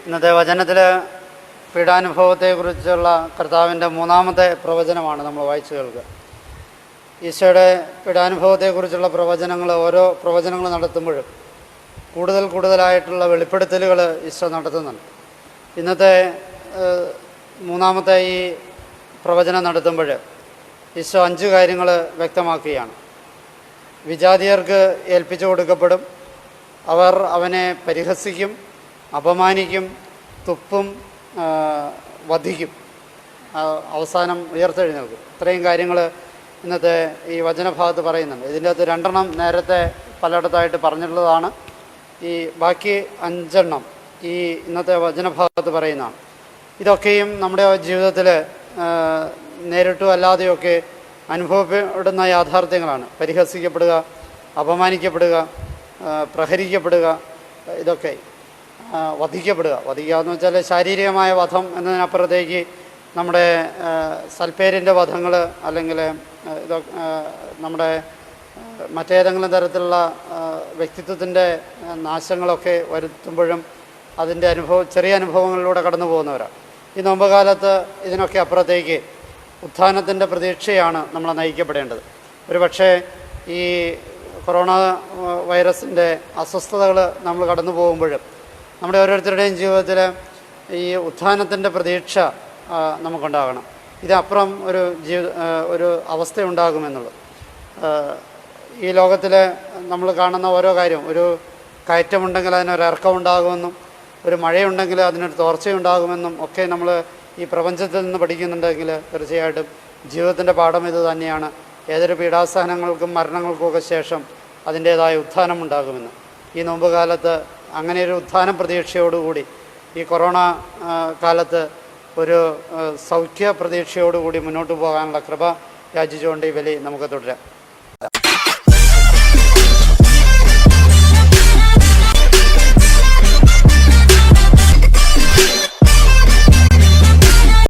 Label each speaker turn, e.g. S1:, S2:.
S1: ഇന്നത്തെ വചനത്തിൽ പീഡാനുഭവത്തെക്കുറിച്ചുള്ള കർത്താവിൻ്റെ മൂന്നാമത്തെ പ്രവചനമാണ് നമ്മൾ വായിച്ചു കേൾക്കുക. ഈശോയുടെ പീഡാനുഭവത്തെക്കുറിച്ചുള്ള ഓരോ പ്രവചനങ്ങൾ നടത്തുമ്പോഴും കൂടുതലായിട്ടുള്ള വെളിപ്പെടുത്തലുകൾ ഈശോ നടത്തുന്നുണ്ട്. ഇന്നത്തെ മൂന്നാമത്തെ ഈ പ്രവചനം നടത്തുമ്പോൾ ഈശോ 5 കാര്യങ്ങൾ വ്യക്തമാക്കുകയാണ്. വിജാതിയർക്ക് ഏൽപ്പിച്ചു കൊടുക്കപ്പെടും, അവർ അവനെ പരിഹസിക്കും, അപമാനിക്കും, തുപ്പും, വധിക്കും, അവസാനം ഉയർത്തെഴുന്നേൽക്കും. ഇത്രയും കാര്യങ്ങൾ ഇന്നത്തെ ഈ വചനഭാഗത്ത് പറയുന്നുണ്ട്. ഇതിൻ്റെ അകത്ത് 2 നേരത്തെ പലയിടത്തായിട്ട് പറഞ്ഞിട്ടുള്ളതാണ്. ഈ ബാക്കി 5 ഈ ഇന്നത്തെ വചനഭാഗത്ത് പറയുന്നതാണ്. ഇതൊക്കെയും നമ്മുടെ ജീവിതത്തിൽ നേരിട്ടും അല്ലാതെയൊക്കെ അനുഭവപ്പെടുന്ന യാഥാർത്ഥ്യങ്ങളാണ്. പരിഹസിക്കപ്പെടുക, അപമാനിക്കപ്പെടുക, പ്രഹരിക്കപ്പെടുക, ഇതൊക്കെ വധിക്കുക എന്ന് വെച്ചാൽ ശാരീരികമായ വധം എന്നതിനപ്പുറത്തേക്ക് നമ്മുടെ സൽപ്പേരിൻ്റെ വധങ്ങൾ, അല്ലെങ്കിൽ നമ്മുടെ മറ്റേതെങ്കിലും തരത്തിലുള്ള വ്യക്തിത്വത്തിൻ്റെ നാശങ്ങളൊക്കെ വരുത്തുമ്പോഴും അതിൻ്റെ ചെറിയ അനുഭവങ്ങളിലൂടെ കടന്നു പോകുന്നവരാണ്. ഈ നോമ്പുകാലത്ത് ഇതിനൊക്കെ അപ്പുറത്തേക്ക് ഉത്ഥാനത്തിൻ്റെ പ്രതീക്ഷയാണ് നമ്മളെ നയിക്കപ്പെടേണ്ടത്. ഒരുപക്ഷെ ഈ കൊറോണ വൈറസിൻ്റെ അസ്വസ്ഥതകൾ നമ്മൾ കടന്നു പോകുമ്പോഴും നമ്മുടെ ഓരോരുത്തരുടെയും ജീവിതത്തിൽ ഈ ഉത്ഥാനത്തിൻ്റെ പ്രതീക്ഷ നമുക്കുണ്ടാകണം. ഇതിനപ്പുറം ഒരു അവസ്ഥയുണ്ടാകുമെന്നുള്ളത്. ഈ ലോകത്തിൽ നമ്മൾ കാണുന്ന ഓരോ കാര്യം, ഒരു കയറ്റമുണ്ടെങ്കിൽ അതിനൊരു ഇറക്കമുണ്ടാകുമെന്നും ഒരു മഴയുണ്ടെങ്കിൽ അതിനൊരു തോർച്ചയുണ്ടാകുമെന്നും ഒക്കെ നമ്മൾ ഈ പ്രപഞ്ചത്തിൽ നിന്ന് പഠിക്കുന്നുണ്ടെങ്കിൽ തീർച്ചയായിട്ടും ജീവിതത്തിൻ്റെ പാഠം ഇത് തന്നെയാണ്. ഏതൊരു പീഡാസഹനങ്ങൾക്കും മരണങ്ങൾക്കുമൊക്കെ ശേഷം അതിൻ്റേതായ ഉത്ഥാനം ഉണ്ടാകുമെന്ന്. ഈ നോമ്പുകാലത്ത് അങ്ങനെ ഒരു ഉത്ഥാന പ്രതീക്ഷയോടുകൂടി ഈ കൊറോണ കാലത്ത് ഒരു സൗഖ്യ പ്രതീക്ഷയോടുകൂടി മുന്നോട്ട് പോകാനുള്ള കൃപ യാചിച്ചുകൊണ്ട് ഈ ബലി നമുക്ക് തുടരാം.